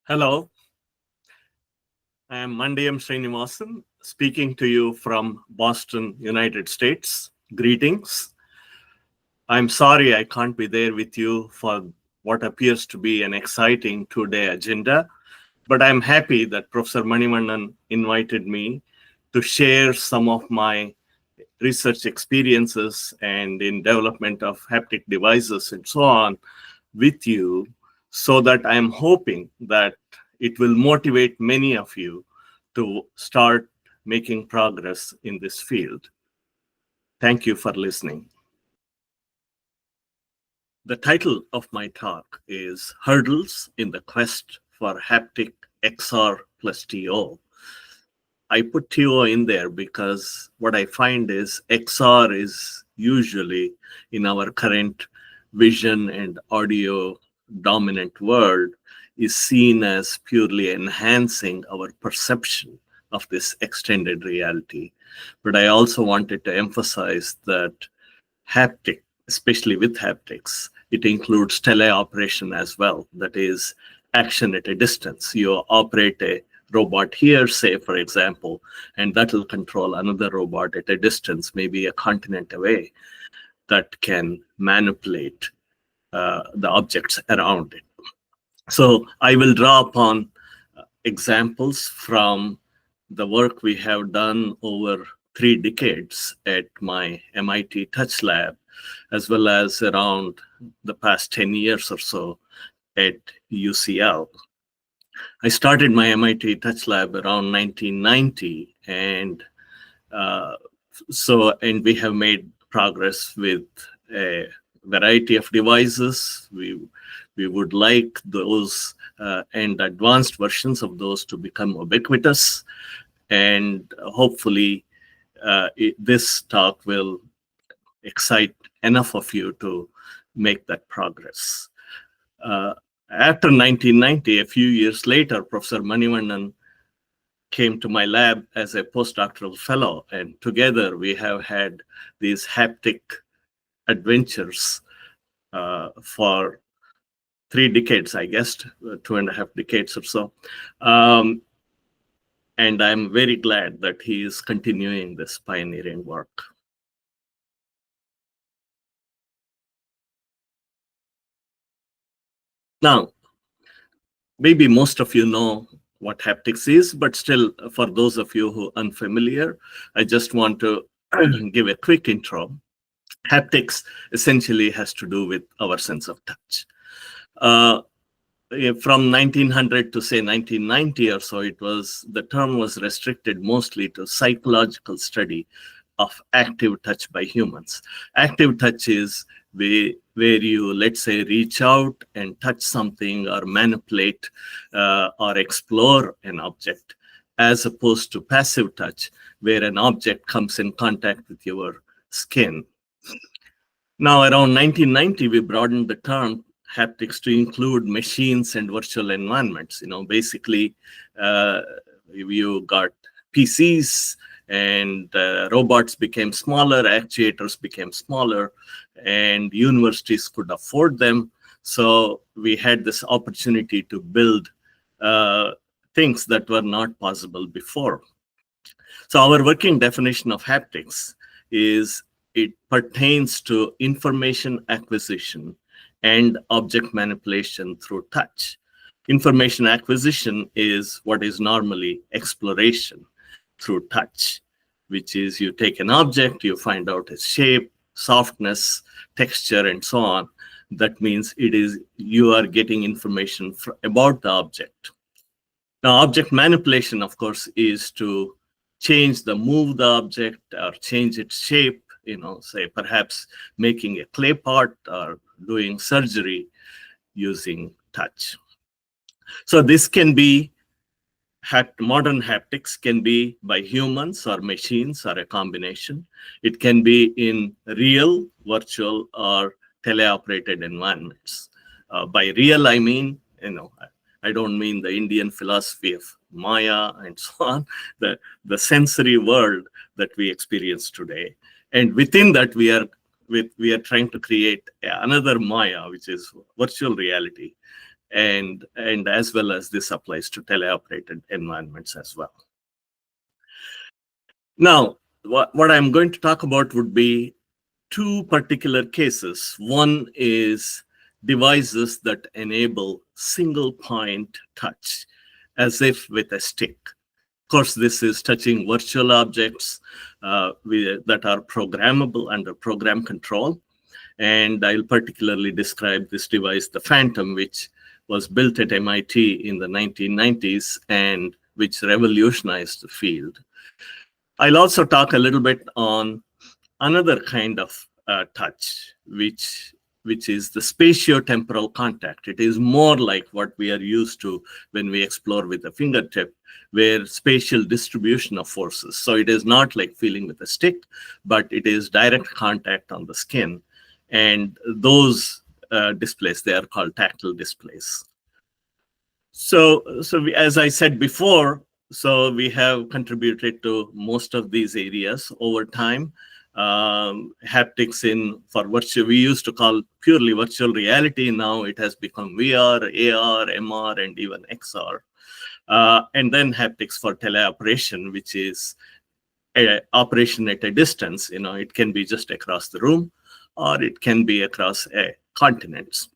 Hello, I am Mandayam Srinivasan speaking to you from Boston, United States. Greetings. I'm sorry I can't be there with you for what appears to be an exciting two-day agenda, but I'm happy that Professor Manivannan invited me to share some of my research experiences and in development of haptic devices and so on with you, so that I'm hoping that it will motivate many of you to start making progress in this field. Thank you for listening. The title of my talk is Hurdles in the Quest for Haptic XR plus TO. I put TO in there because what I find is XR is usually in our current vision and audio dominant world is seen as purely enhancing our perception of this extended reality. But I also wanted to emphasize that haptic, especially with haptics, it includes teleoperation as well. That is action at a distance. You operate a robot here, say, for example, and that will control another robot at a distance, maybe a continent away, that can manipulate the objects around it. So I will draw upon examples from the work we have done over 3 decades at my MIT Touch Lab, as well as around the past 10 years or so at UCL. I started my MIT Touch Lab around 1990, and and we have made progress with a variety of devices. We would like those and advanced versions of those to become ubiquitous, and hopefully this talk will excite enough of you to make that progress. After 1990, a few years later, Professor Manivannan came to my lab as a postdoctoral fellow, and together we have had these haptic adventures for 3 decades, I guess, 2.5 decades or so. And I'm very glad that he is continuing this pioneering work. Now, maybe most of you know what haptics is, but still, for those of you who are unfamiliar, I just want to give a quick intro. Haptics essentially has to do with our sense of touch. From 1900 to say 1990 or so, the term was restricted mostly to psychological study of active touch by humans. Active touch is where you, let's say, reach out and touch something or manipulate or explore an object, as opposed to passive touch, where an object comes in contact with your skin. Now, around 1990, we broadened the term haptics to include machines and virtual environments. Basically, you got PCs, and robots became smaller, actuators became smaller, and universities could afford them. So we had this opportunity to build things that were not possible before. So our working definition of haptics is it pertains to information acquisition and object manipulation through touch. Information acquisition is what is normally exploration through touch, which is you take an object, you find out its shape, softness, texture, and so on. That means you are getting information about the object. Now, object manipulation, of course, is to move the object or change its shape, say perhaps making a clay pot or doing surgery using touch. So this can be, modern haptics can be by humans or machines or a combination. It can be in real, virtual, or teleoperated environments. By real, I mean, I don't mean the Indian philosophy of Maya and so on, the sensory world that we experience today. And within that, we are trying to create another Maya, which is virtual reality. and as well as this applies to teleoperated environments as well. Now, what I'm going to talk about would be two particular cases. One is devices that enable single point touch, as if with a stick. Of course, this is touching virtual objects that are programmable under program control. And I'll particularly describe this device, the Phantom, which was built at MIT in the 1990s and which revolutionized the field. I'll also talk a little bit on another kind of touch, which is the spatiotemporal contact. It is more like what we are used to when we explore with a fingertip, where spatial distribution of forces. So it is not like feeling with a stick, but it is direct contact on the skin. And those displays, they are called tactile displays. So as I said before, so we have contributed to most of these areas over time. Haptics for virtual, we used to call purely virtual reality. Now it has become VR, AR, MR, and even XR. And then haptics for teleoperation, which is operation at a distance. It can be just across the room, or it can be across a continent.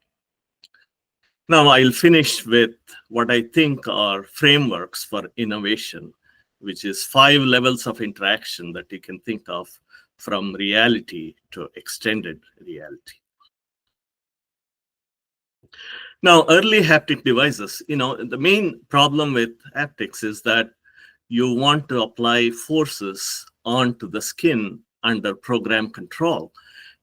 Now I'll finish with what I think are frameworks for innovation, which is 5 levels of interaction that you can think of, from reality to extended reality. Now, early haptic devices, the main problem with haptics is that you want to apply forces onto the skin under program control.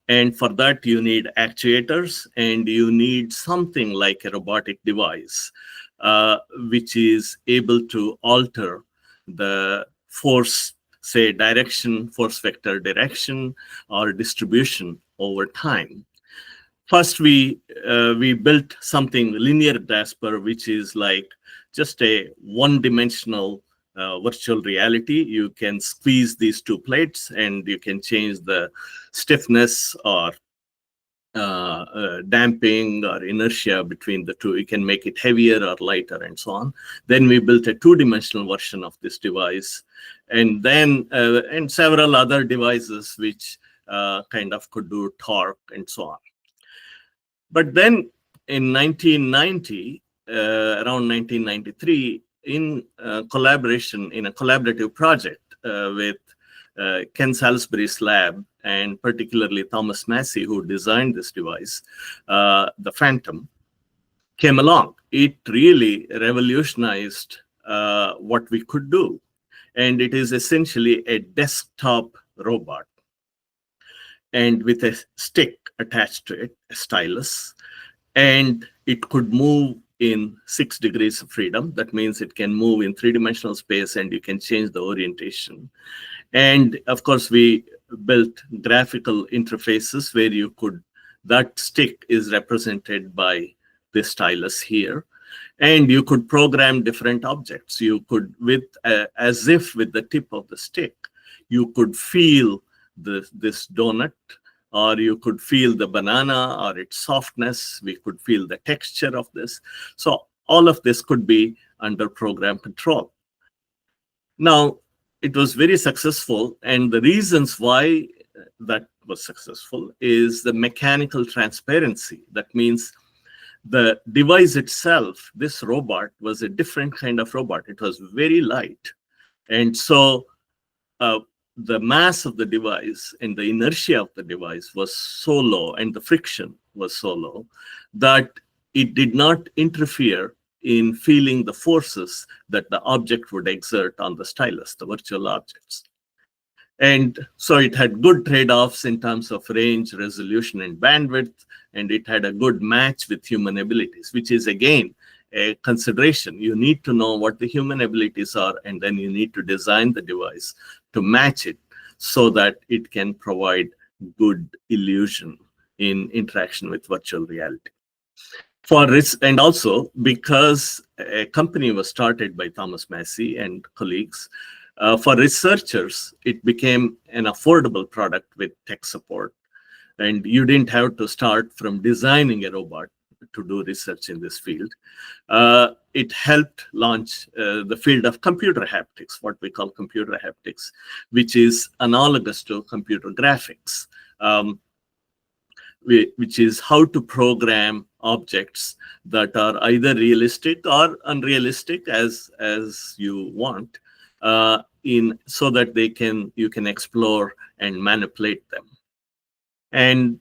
And for that, you need actuators, and you need something like a robotic device, which is able to alter the force, say direction, force vector direction, or distribution over time. First, we built something, linear grasper, which is like just a one-dimensional virtual reality. You can squeeze these two plates, and you can change the stiffness or damping or inertia between the two. You can make it heavier or lighter and so on. Then we built a 2-dimensional version of this device, and then and several other devices which kind of could do torque and so on. But then in 1990, around 1993, in collaboration, in a collaborative project with Ken Salisbury's lab, and particularly Thomas Massey, who designed this device, the Phantom, came along. It really revolutionized what we could do. And it is essentially a desktop robot, and with a stick attached to it, a stylus, and it could move in 6 degrees of freedom. That means it can move in 3-dimensional space, and you can change the orientation. And of course, we built graphical interfaces where you could, that stick is represented by this stylus here, and you could program different objects. You could, as if with the tip of the stick, you could feel this donut, or you could feel the banana or its softness. We could feel the texture of this. So all of this could be under program control. Now, it was very successful, and the reasons why that was successful is the mechanical transparency. That means the device itself, this robot, was a different kind of robot. It was very light. And so the mass of the device and the inertia of the device was so low, and the friction was so low, that it did not interfere in feeling the forces that the object would exert on the stylus, the virtual objects. And so it had good trade-offs in terms of range, resolution, and bandwidth, and it had a good match with human abilities, which is, again, a consideration. You need to know what the human abilities are, and then you need to design the device to match it so that it can provide good illusion in interaction with virtual reality. And also because a company was started by Thomas Massey and colleagues, for researchers, it became an affordable product with tech support. And you didn't have to start from designing a robot. to do research in this field. It helped launch the field of computer haptics, what we call computer haptics, which is analogous to computer graphics, which is how to program objects that are either realistic or unrealistic as you want, so that you can explore and manipulate them. And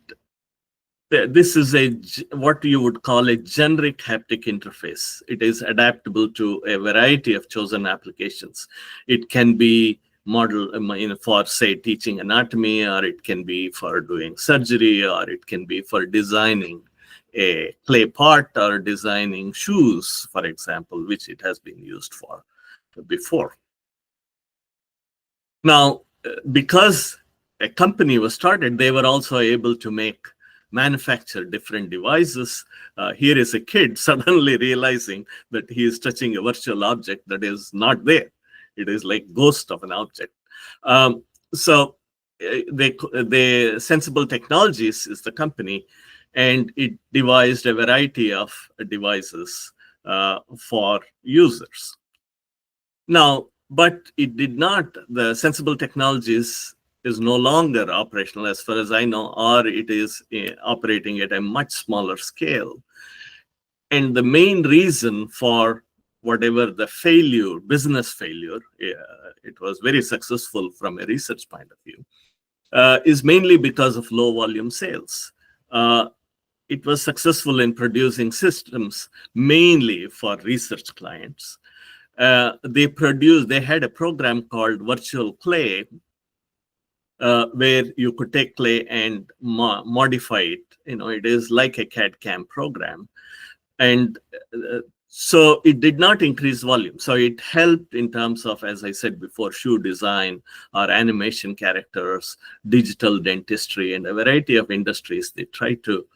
this is what you would call a generic haptic interface. It is adaptable to a variety of chosen applications. It can be model for, say, teaching anatomy, or it can be for doing surgery, or it can be for designing a clay pot or designing shoes, for example, which it has been used for before. Now, because a company was started, they were also able to manufacture different devices. Here is a kid suddenly realizing that he is touching a virtual object that is not there. It is like ghost of an object. So they Sensible Technologies is the company, and it devised a variety of devices for users. Now, but it did not, the Sensible Technologies is no longer operational as far as I know, or it is operating at a much smaller scale. And the main reason for whatever the failure, business failure, it was very successful from a research point of view, is mainly because of low volume sales. It was successful in producing systems mainly for research clients. They had a program called Virtual Clay, where you could take clay and modify it. It is like a CAD/CAM program. And so it did not increase volume. So it helped in terms of, as I said before, shoe design or animation characters, digital dentistry, and a variety of industries. They try to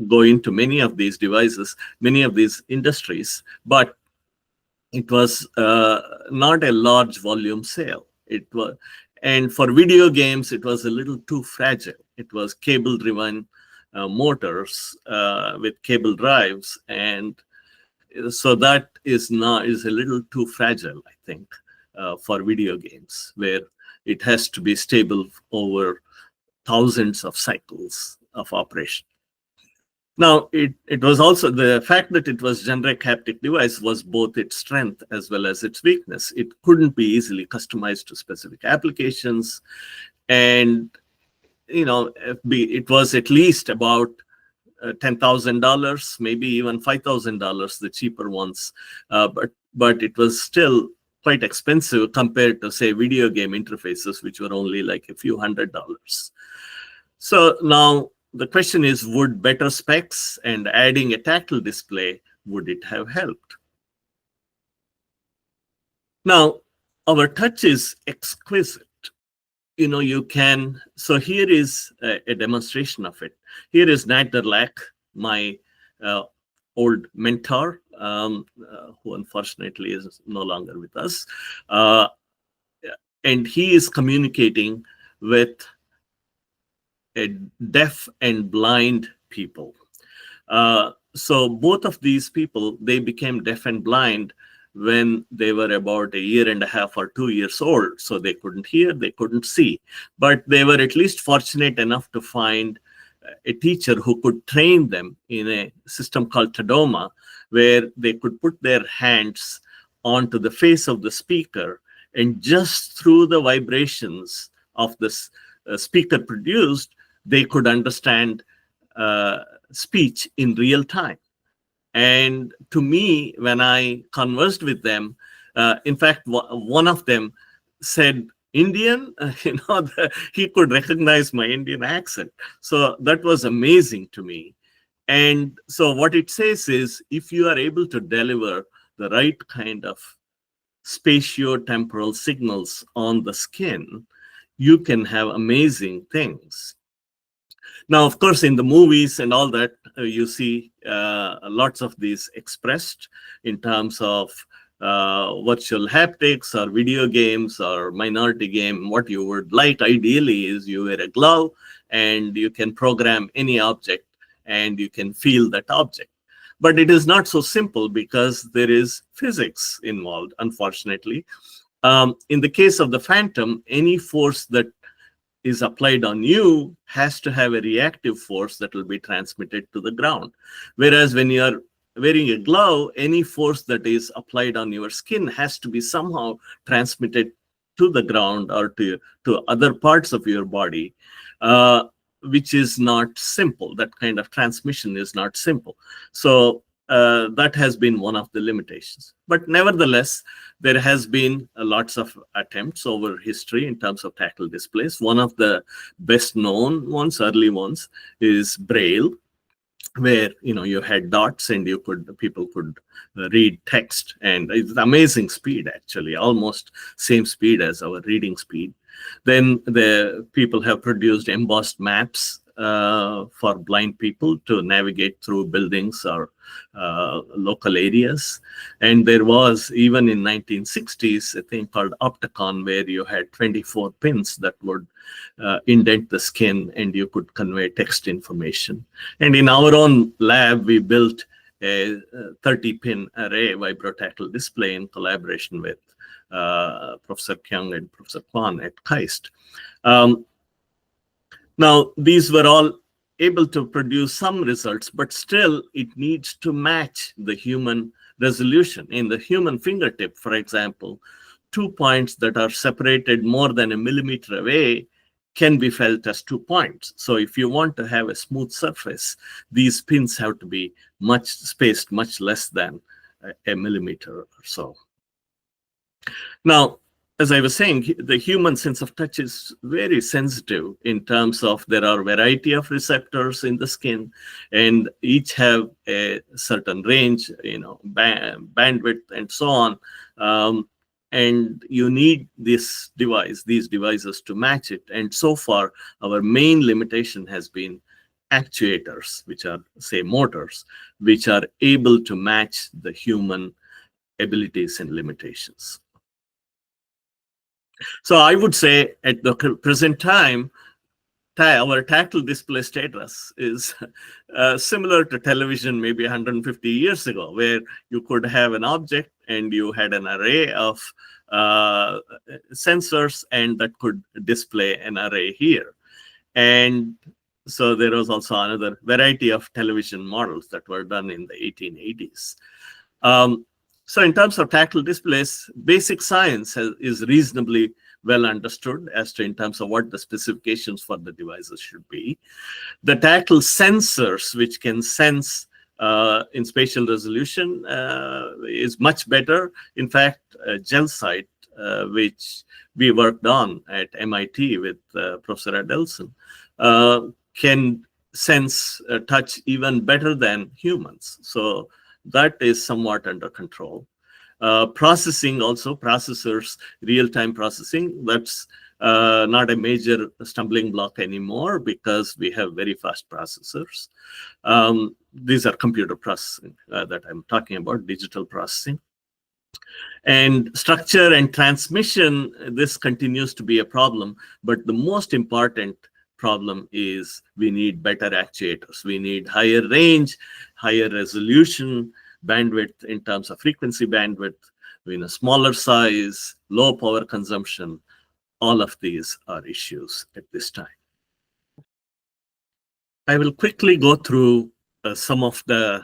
go into many of these devices, many of these industries, but it was not a large volume sale. And for video games, it was a little too fragile. It was cable-driven motors with cable drives, and so that is a little too fragile, I think, for video games, where it has to be stable over thousands of cycles of operation. Now, it was also the fact that it was generic haptic device was both its strength as well as its weakness. It couldn't be easily customized to specific applications, and it was at least about $10,000, maybe even $5,000, the cheaper ones, but it was still quite expensive compared to, say, video game interfaces, which were only like a few $100s. So now the question is, would better specs and adding a tactile display, would it have helped? Now, our touch is exquisite. You can, so here is a demonstration of it. Here is Nat Derlach, my old mentor, who unfortunately is no longer with us. And he is communicating with deaf and blind people. So both of these people, they became deaf and blind when they were about 1.5 years or 2 years old. So they couldn't hear, they couldn't see, but they were at least fortunate enough to find a teacher who could train them in a system called Tadoma, where they could put their hands onto the face of the speaker, and just through the vibrations of this speaker produced, they could understand speech in real time. And to me, when I conversed with them, in fact, one of them said, Indian, he could recognize my Indian accent. So that was amazing to me. And so what it says is, if you are able to deliver the right kind of spatio-temporal signals on the skin, you can have amazing things. Now, of course, in the movies and all that, you see lots of these expressed in terms of virtual haptics or video games or minority game. What you would like ideally is you wear a glove and you can program any object and you can feel that object. But it is not so simple because there is physics involved, unfortunately. In the case of the phantom, any force that is applied on you has to have a reactive force that will be transmitted to the ground. Whereas when you are wearing a glove, any force that is applied on your skin has to be somehow transmitted to the ground or to other parts of your body, which is not simple. That kind of transmission is not simple. So that has been one of the limitations. But nevertheless, there has been lots of attempts over history in terms of tactile displays. One of the best known ones, early ones, is Braille, where you had dots and people could read text, and it's amazing speed, actually, almost same speed as our reading speed. Then the people have produced embossed maps for blind people to navigate through buildings or local areas. And there was, even in 1960s, a thing called Opticon, where you had 24 pins that would indent the skin and you could convey text information. And in our own lab, we built a 30-pin array vibrotactile display in collaboration with Professor Kyung and Professor Kwan at KAIST. Now, these were all able to produce some results, but still it needs to match the human resolution. In the human fingertip, for example, 2 points that are separated more than a millimeter away can be felt as 2 points. So if you want to have a smooth surface, these pins have to be spaced much less than a millimeter or so. Now, as I was saying, the human sense of touch is very sensitive in terms of there are a variety of receptors in the skin, and each have a certain range, bandwidth, and so on. And you need these devices to match it. And so far, our main limitation has been actuators, which are, say, motors, which are able to match the human abilities and limitations. So I would say at the present time, our tactile display status is similar to television maybe 150 years ago, where you could have an object and you had an array of sensors, and that could display an array here. And so there was also another variety of television models that were done in the 1880s. So in terms of tactile displays, basic science is reasonably well understood as to in terms of what the specifications for the devices should be. The tactile sensors, which can sense in spatial resolution, is much better. In fact, GelSight, which we worked on at MIT with Professor Adelson, can sense touch even better than humans. So that is somewhat under control. Processing also, processors, real-time processing, that's not a major stumbling block anymore because we have very fast processors. These are computer processing that I'm talking about, digital processing. And structure and transmission, this continues to be a problem, but the most important problem is we need better actuators. We need higher range, higher resolution, bandwidth in terms of frequency bandwidth, in a smaller size, low power consumption. All of these are issues at this time. I will quickly go through some of the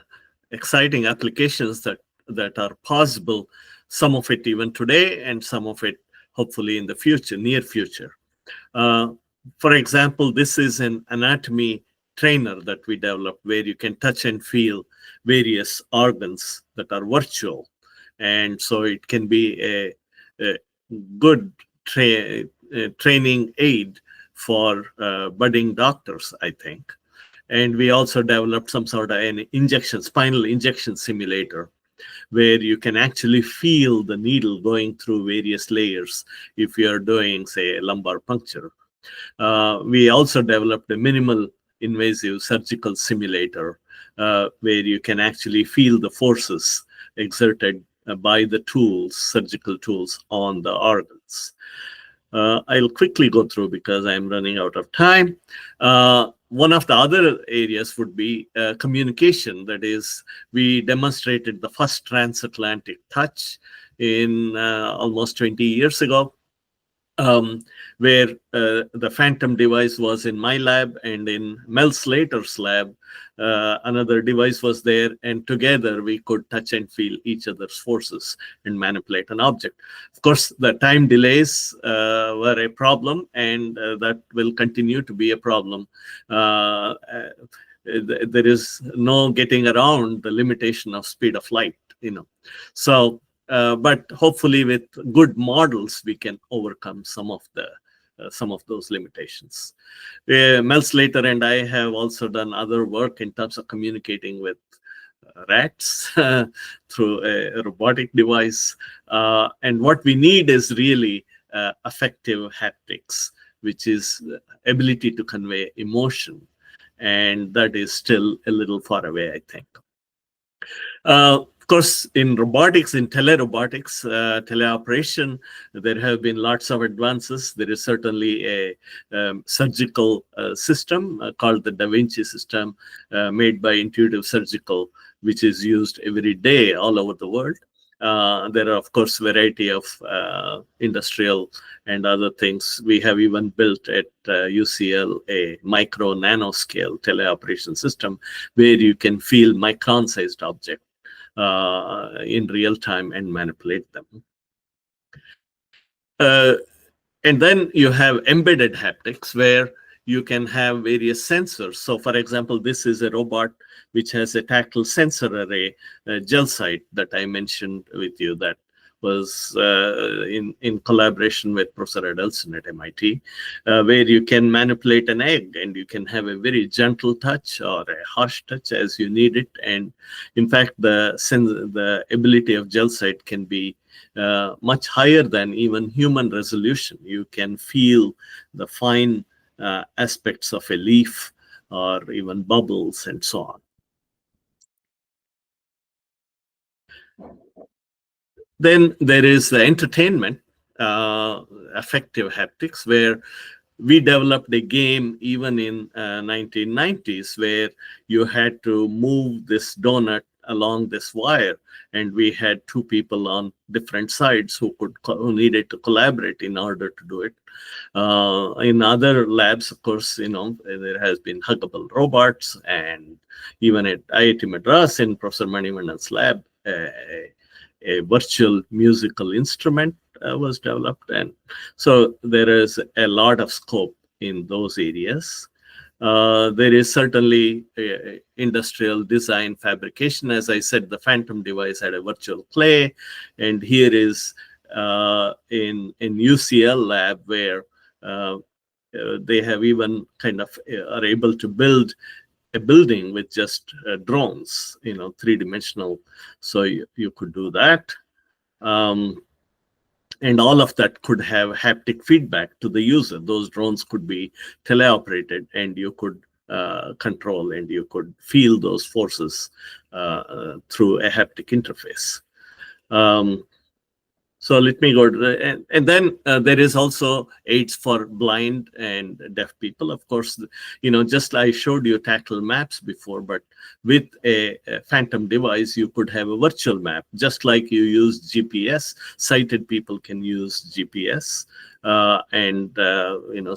exciting applications that are possible, some of it even today, and some of it hopefully in the future, near future. For example, this is an anatomy trainer that we developed where you can touch and feel various organs that are virtual. And so it can be a good training aid for budding doctors, I think. And we also developed some sort of an spinal injection simulator, where you can actually feel the needle going through various layers if you're doing, say, a lumbar puncture. We also developed a minimal invasive surgical simulator where you can actually feel the forces exerted by the surgical tools on the organs. I'll quickly go through because I'm running out of time. One of the other areas would be communication. That is, we demonstrated the first transatlantic touch in almost 20 years ago, um, where the phantom device was in my lab, and in Mel Slater's lab, another device was there, and together we could touch and feel each other's forces and manipulate an object. Of course, the time delays were a problem, and that will continue to be a problem. There is no getting around the limitation of speed of light, So but hopefully with good models, we can overcome some of those limitations. Mel Slater and I have also done other work in terms of communicating with rats through a robotic device. And what we need is really affective haptics, which is ability to convey emotion. And that is still a little far away, I think. Of course, in robotics, in telerobotics, teleoperation, there have been lots of advances. There is certainly a surgical system called the Da Vinci system, made by Intuitive Surgical, which is used every day all over the world. There are, of course, variety of industrial and other things. We have even built at UCL a micro nanoscale teleoperation system where you can feel micron-sized objects in real time and manipulate them. And then you have embedded haptics, where you can have various sensors. So for example, this is a robot which has a tactile sensor array, gel site, that I mentioned with you, that was in collaboration with Professor Adelson at MIT, where you can manipulate an egg and you can have a very gentle touch or a harsh touch as you need it. And in fact, the ability of gel site can be much higher than even human resolution. You can feel the fine aspects of a leaf or even bubbles and so on. Then there is the entertainment, affective haptics, where we developed a game even in 1990s where you had to move this donut along this wire, and we had two people on different sides who needed to collaborate in order to do it. In other labs, of course, there has been huggable robots, and even at IIT Madras in Professor Manivandan's lab, a virtual musical instrument was developed. And so there is a lot of scope in those areas. There is certainly industrial design fabrication. As I said, the phantom device had a virtual clay, and here is in UCL lab where they have even kind of are able to build a building with just drones, three-dimensional. So you could do that. And all of that could have haptic feedback to the user. Those drones could be teleoperated, and you could control, and you could feel those forces through a haptic interface. So let me go to and then there is also aids for blind and deaf people. Of course, just like I showed you tactile maps before, but with a phantom device, you could have a virtual map, just like you use GPS. Sighted people can use GPS and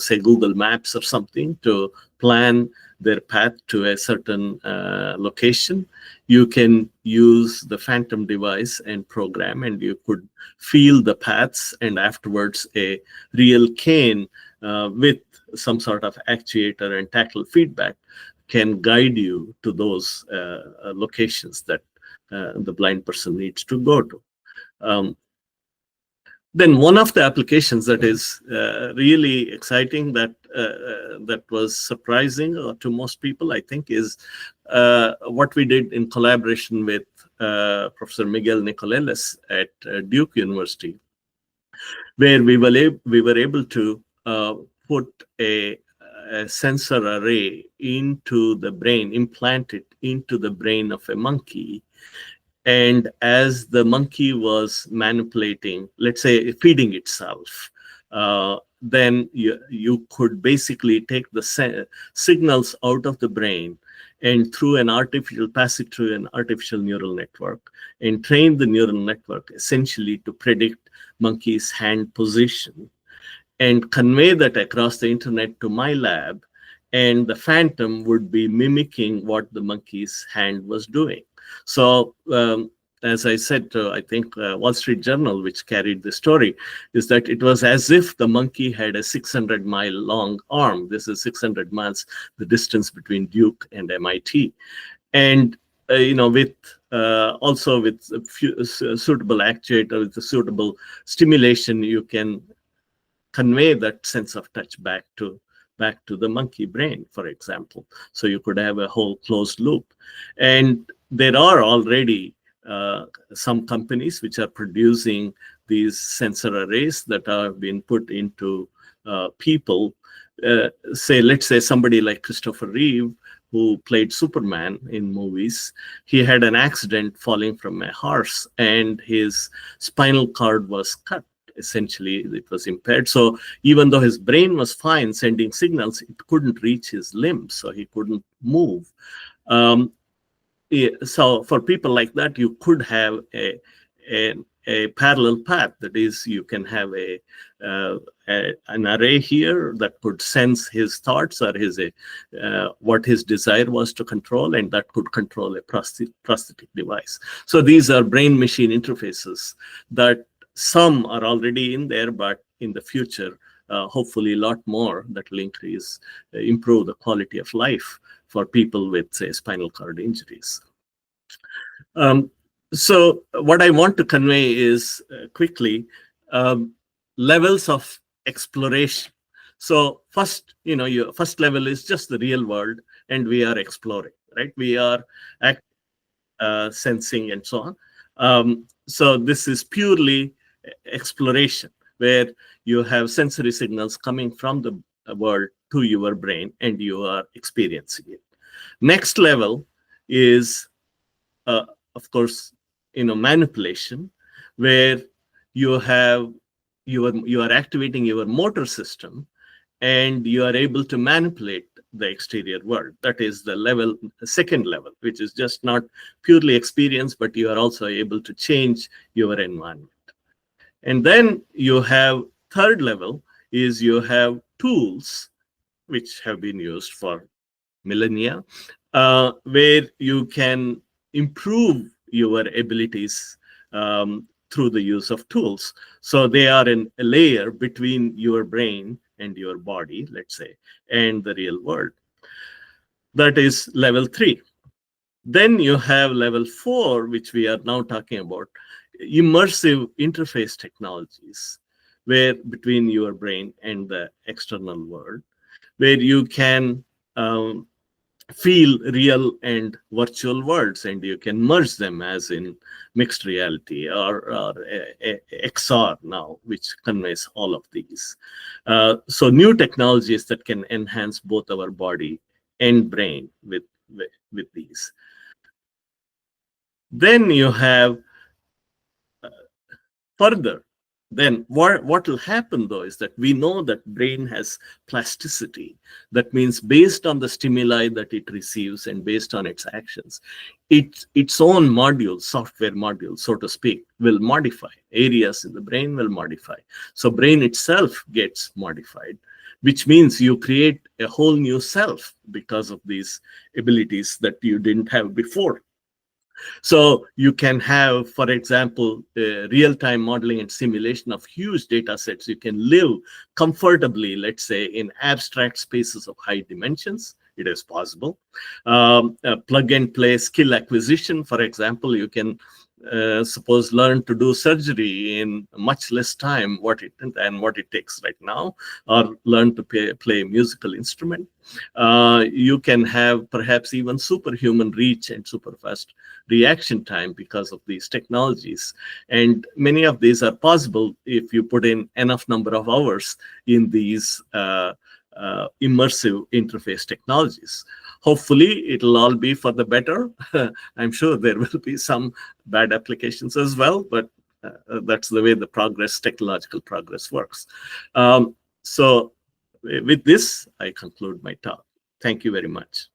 say Google Maps or something to plan their path to a certain location. You can use the phantom device and program, and you could feel the paths, and afterwards a real cane with some sort of actuator and tactile feedback can guide you to those locations that the blind person needs to go to. Then one of the applications that is really exciting, that was surprising to most people, I think, is what we did in collaboration with Professor Miguel Nicoleles at Duke University, where we were able to put a sensor array into the brain, implant it into the brain of a monkey. And as the monkey was manipulating, let's say feeding itself, then you could basically take the signals out of the brain and pass it through an artificial neural network and train the neural network essentially to predict monkey's hand position and convey that across the internet to my lab. And the phantom would be mimicking what the monkey's hand was doing. So, as I said, I think Wall Street Journal, which carried the story, is that it was as if the monkey had a 600-mile long arm. This is 600 miles, the distance between Duke and MIT. And, with also with a suitable actuator, with the suitable stimulation, you can convey that sense of touch back to the monkey brain, for example. So you could have a whole closed loop. And there are already some companies which are producing these sensor arrays that are being put into people. Let's say somebody like Christopher Reeve, who played Superman in movies. He had an accident falling from a horse, and his spinal cord was cut. Essentially, it was impaired. So even though his brain was fine, sending signals, it couldn't reach his limbs, so he couldn't move. So for people like that, you could have a parallel path. That is, you can have an array here that could sense his thoughts or what his desire was to control, and that could control a prosthetic device. So these are brain-machine interfaces that some are already in there, but in the future, hopefully a lot more that will improve the quality of life for people with, say, spinal cord injuries. So what I want to convey is quickly levels of exploration. So first, your first level is just the real world, and we are exploring, right? We are sensing and so on. So this is purely exploration, where you have sensory signals coming from the world to your brain, and you are experiencing it. Next level is, of course, manipulation, where you are activating your motor system, and you are able to manipulate the exterior world. That is the second level, which is just not purely experience, but you are also able to change your environment. And then you have third level is you have tools which have been used for millennia, where you can improve your abilities through the use of tools. So they are a layer between your brain and your body, let's say, and the real world. That is level 3. Then you have level 4, which we are now talking about, immersive interface technologies, where between your brain and the external world, where you can feel real and virtual worlds, and you can merge them, as in mixed reality or XR now, which conveys all of these. So new technologies that can enhance both our body and brain with these. Then you have further. Then what will happen, though, is that we know that brain has plasticity. That means based on the stimuli that it receives and based on its actions, its own module, software module, so to speak, will modify. Areas in the brain will modify. So brain itself gets modified, which means you create a whole new self because of these abilities that you didn't have before. So you can have, for example, real-time modeling and simulation of huge data sets. You can live comfortably, let's say, in abstract spaces of high dimensions. It is possible. Plug and play skill acquisition, for example, you can suppose learn to do surgery in much less time than what it takes right now, or learn to play a musical instrument. You can have perhaps even superhuman reach and super fast reaction time because of these technologies. And many of these are possible if you put in enough number of hours in these immersive interface technologies. Hopefully, it'll all be for the better. I'm sure there will be some bad applications as well, but that's the way the technological progress works. So with this, I conclude my talk. Thank you very much.